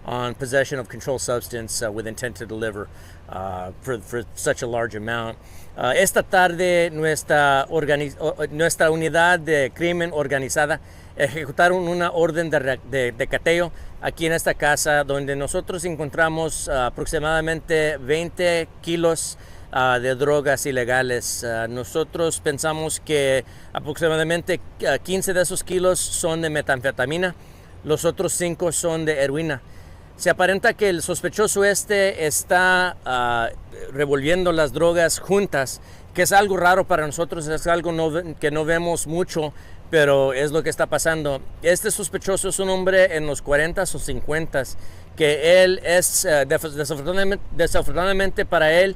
on possession of controlled substance with intent to deliver for such a large amount. Esta tarde nuestra unidad de crimen organizada ejecutaron una orden de cateo aquí en esta casa donde nosotros encontramos aproximadamente 20 kilos de drogas ilegales. Nosotros pensamos que aproximadamente 15 de esos kilos son de metanfetamina, los otros 5 son de heroína. Se aparenta que el sospechoso está revolviendo las drogas juntas, que es algo raro para nosotros, es algo que no vemos mucho, pero es lo que está pasando. Este sospechoso es un hombre en los 40s o 50s, que él es, desafortunadamente para él,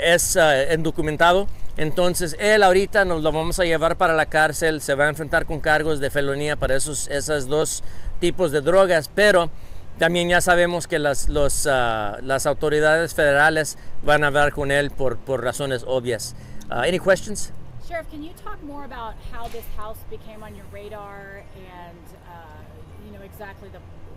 es indocumentado. Entonces él ahorita nos lo vamos a llevar para la cárcel, se va a enfrentar con cargos de felonía para esos dos tipos de drogas, pero también ya sabemos que las autoridades federales van a hablar con él por razones obvias. Any questions? Sheriff, can you talk more about how this house became on your radar and exactly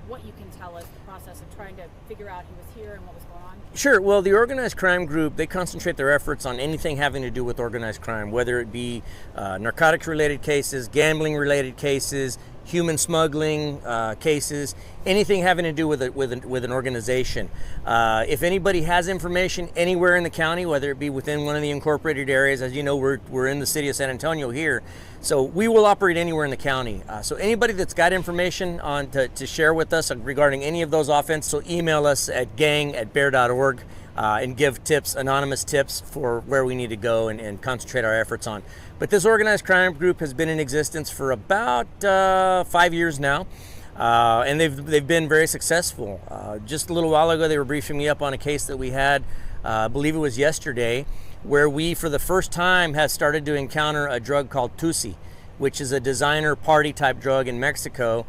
what you can tell us, the process of trying to figure out who was here and what was going on? Sure. Well, the organized crime group, they concentrate their efforts on anything having to do with organized crime, whether it be narcotics-related cases, gambling-related cases, human smuggling cases, anything having to do with an organization. If anybody has information anywhere in the county, whether it be within one of the incorporated areas, as you know, we're in the city of San Antonio here, so we will operate anywhere in the county. So anybody that's got information to share with us regarding any of those offenses, so email us at gang@bear.org and give tips, anonymous tips for where we need to go and concentrate our efforts on. But this organized crime group has been in existence for about 5 years now, and they've been very successful. Just a little while ago, they were briefing me up on a case that we had, I believe it was yesterday, where we, for the first time, have started to encounter a drug called Tusi, which is a designer party type drug in Mexico.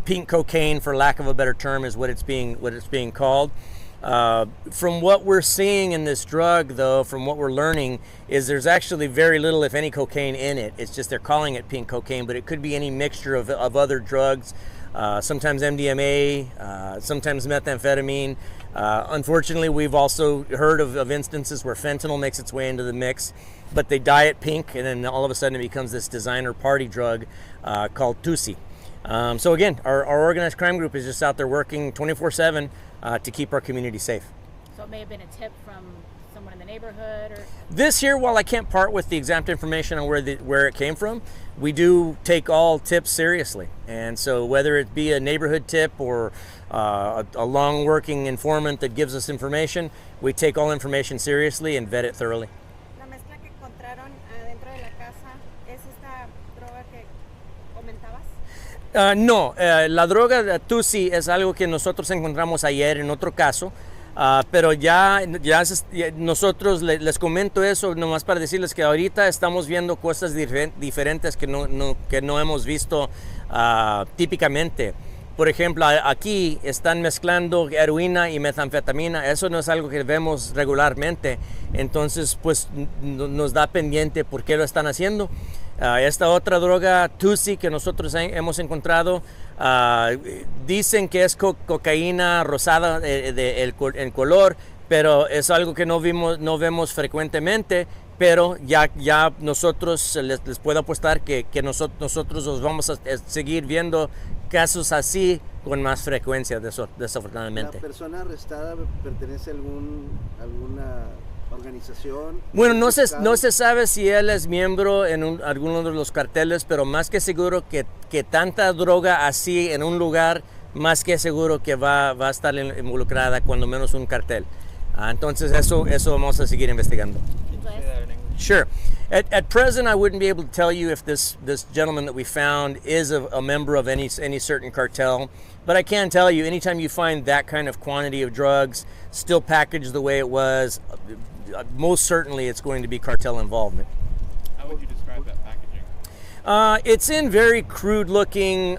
Pink cocaine, for lack of a better term, is what it's being called. From what we're seeing in this drug, though, from what we're learning, is there's actually very little, if any, cocaine in it. It's just they're calling it pink cocaine, but it could be any mixture of other drugs, sometimes MDMA, sometimes methamphetamine. Unfortunately, we've also heard of instances where fentanyl makes its way into the mix, but they dye it pink, and then all of a sudden it becomes this designer party drug called Tusi. So again, our organized crime group is just out there working 24/7 to keep our community safe. So it may have been a tip from someone in the neighborhood, or this here, while I can't part with the exact information on where it came from, we do take all tips seriously. And so whether it be a neighborhood tip or a long working informant that gives us information, we take all information seriously and vet it thoroughly. La mezcla que encontraron adentro de la casa es esta droga que comentabas. No, la droga de Tusi es algo que nosotros encontramos ayer en otro caso, pero ya nosotros les comento eso nomás para decirles que ahorita estamos viendo cosas diferentes que no hemos visto típicamente. Por ejemplo, aquí están mezclando heroína y metanfetamina. Eso no es algo que vemos regularmente. Entonces, pues nos da pendiente por qué lo están haciendo. Esta otra droga, Tusi, que nosotros hemos encontrado, dicen que es cocaína rosada en color, pero es algo que no vemos frecuentemente. Pero ya nosotros les puedo apostar que nosotros los vamos a seguir viendo casos así con más frecuencia, desafortunadamente. ¿La persona arrestada pertenece a alguna organización? Bueno, no se sabe si él es miembro en alguno de los carteles, pero más que seguro que tanta droga así en un lugar, más que seguro que va a estar involucrada cuando menos un cartel. Entonces eso vamos a seguir investigando. Sure. At present, I wouldn't be able to tell you if this gentleman that we found is a member of any certain cartel, but I can tell you, anytime you find that kind of quantity of drugs still packaged the way it was, most certainly it's going to be cartel involvement. How would you describe that packaging? It's in very crude-looking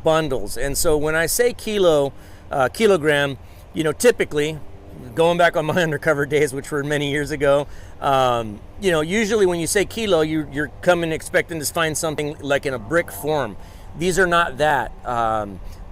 bundles, and so when I say kilogram, typically, going back on my undercover days, which were many years ago, usually when you say kilo, you're coming expecting to find something like in a brick form. These are not that.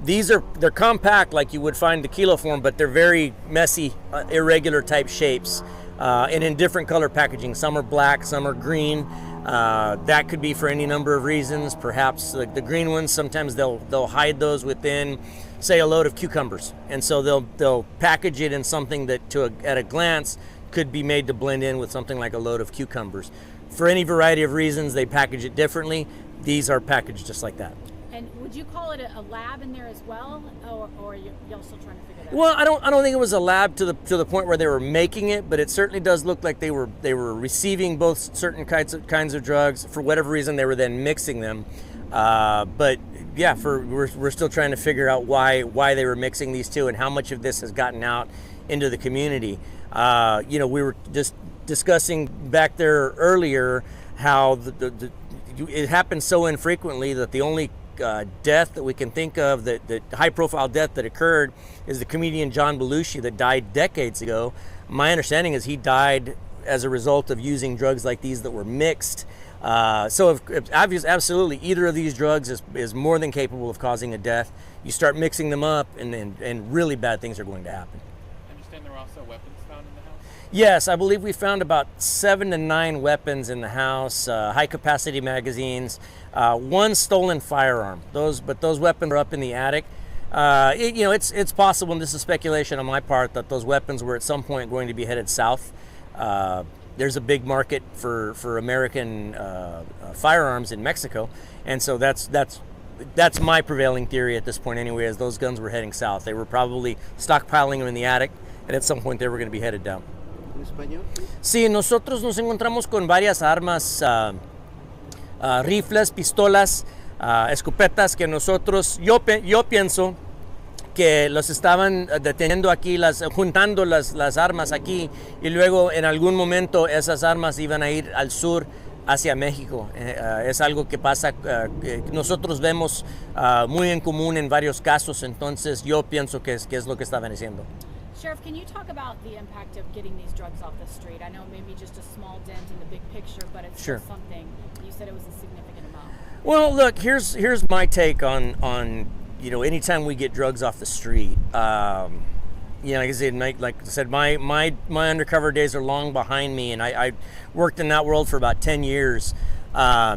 they're compact like you would find the kilo form, but they're very messy, irregular type shapes, and in different color packaging. Some are black, some are green. That could be for any number of reasons. Perhaps the green ones, sometimes they'll hide those within, say, a load of cucumbers, and so they'll package it in something that at a glance could be made to blend in with something like a load of cucumbers. For any variety of reasons, they package it differently. These are packaged just like that. And would you call it a lab in there as well, or are y'all still trying to figure that out? Well, I don't think it was a lab to the point where they were making it, but it certainly does look like they were receiving both certain kinds of drugs. For whatever reason, they were then mixing them. But yeah, we're still trying to figure out why they were mixing these two and how much of this has gotten out into the community. We were just discussing back there earlier how it happens so infrequently that the only death that we can think of, the high-profile death that occurred, is the comedian John Belushi that died decades ago. My understanding is he died as a result of using drugs like these that were mixed. So absolutely, either of these drugs is more than capable of causing a death. You start mixing them up, and really bad things are going to happen. I understand there were also weapons found in the house? Yes, I believe we found about 7 to 9 weapons in the house, high-capacity magazines, one stolen firearm. Those weapons are up in the attic. It's possible, and this is speculation on my part, that those weapons were at some point going to be headed south. There's a big market for American firearms in Mexico, and so that's my prevailing theory at this point anyway, is those guns were heading south. They were probably stockpiling them in the attic, and at some point they were going to be headed down. ¿En español? Sí, nosotros nos encontramos con varias armas, rifles, pistolas, escopetas que yo pienso que los estaban deteniendo aquí, juntando las armas aquí, y luego en algún momento esas armas iban a ir al sur hacia México. Es algo que pasa, que nosotros vemos muy en común en varios casos, entonces yo pienso que es lo que estaban haciendo. Sheriff, can you talk about the impact of getting these drugs off the street? I know maybe just a small dent in the big picture, but it's Sure. still something. You said it was a significant amount. Well, look, here's my take on anytime we get drugs off the street. Like I said, my undercover days are long behind me, and I worked in that world for about 10 years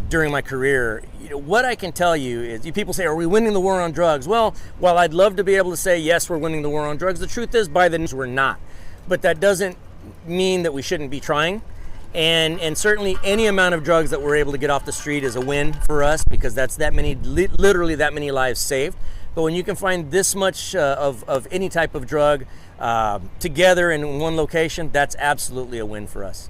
during my career. What I can tell you is, people say, are we winning the war on drugs? Well, while I'd love to be able to say, yes, we're winning the war on drugs, the truth is, by the news, we're not. But that doesn't mean that we shouldn't be trying. And certainly any amount of drugs that we're able to get off the street is a win for us, because that's literally that many lives saved. But when you can find this much of any type of drug together in one location, that's absolutely a win for us.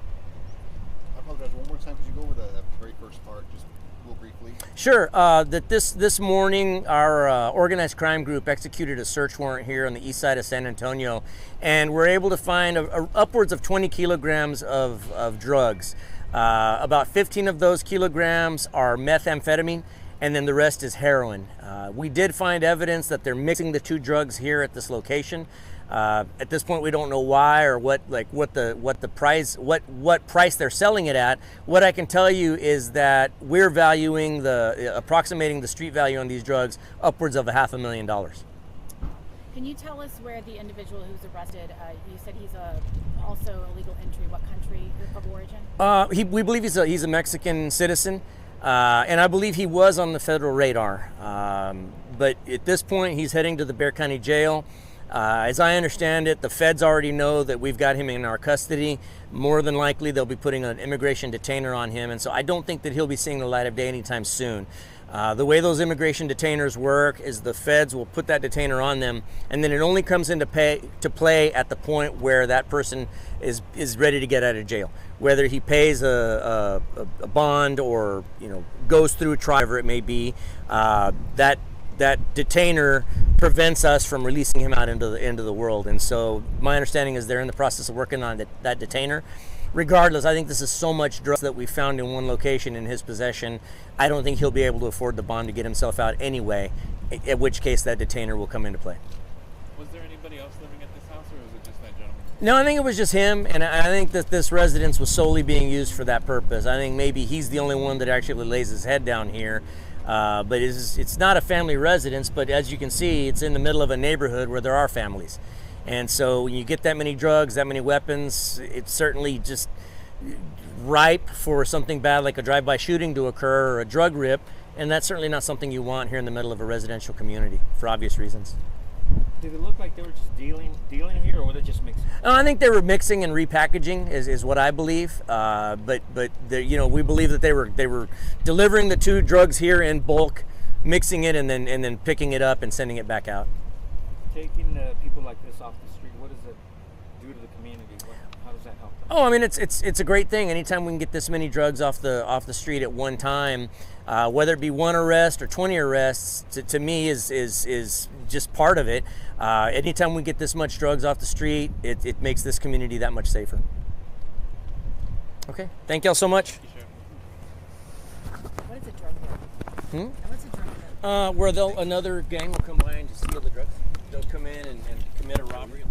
I apologize. One more time, could you go over that very first part, just real briefly? Sure. That this morning, our organized crime group executed a search warrant here on the east side of San Antonio, and we're able to find upwards of 20 kilograms of drugs. About 15 of those kilograms are methamphetamine, and then the rest is heroin. We did find evidence that they're mixing the two drugs here at this location. At this point, we don't know why or what price they're selling it at. What I can tell you is that we're valuing approximating the street value on these drugs upwards of $500,000. Can you tell us where the individual who's arrested? You said he's also a legal entry. What country of origin? We believe he's a Mexican citizen. And I believe he was on the federal radar. But at this point, he's heading to the Bexar County Jail. As I understand it, the feds already know that we've got him in our custody. More than likely, they'll be putting an immigration detainer on him. And so I don't think that he'll be seeing the light of day anytime soon. The way those immigration detainers work is the feds will put that detainer on them, and then it only comes into play at the point where that person is ready to get out of jail. Whether he pays a bond or goes through a trial, whatever it may be, that detainer prevents us from releasing him out into the world. And so my understanding is they're in the process of working on that detainer. Regardless, I think this is so much drugs that we found in one location in his possession. I don't think he'll be able to afford the bond to get himself out anyway, at which case that detainer will come into play. Was there anybody else living at this house, or was it just that gentleman? No, I think it was just him, and I think that this residence was solely being used for that purpose. I think maybe he's the only one that actually lays his head down here. But it's not a family residence, but as you can see, it's in the middle of a neighborhood where there are families. And so when you get that many drugs, that many weapons, it's certainly just ripe for something bad like a drive-by shooting to occur or a drug rip, and that's certainly not something you want here in the middle of a residential community for obvious reasons. Did it look like they were just dealing here, or were they just mixing? I think they were mixing and repackaging, is what I believe. But we believe that they were delivering the 2 drugs here in bulk, mixing it, and then picking it up and sending it back out. Taking people like this off the street, what does it do to the community? How does that help them? Oh, I mean, it's a great thing. Anytime we can get this many drugs off the street at one time, whether it be 1 arrest or 20 arrests, to me is just part of it. Anytime we get this much drugs off the street, it makes this community that much safer. Okay, thank y'all so much. What is a drug deal? What's a drug deal? Where another gang will come by and just steal the drugs. They'll come in and commit a robbery.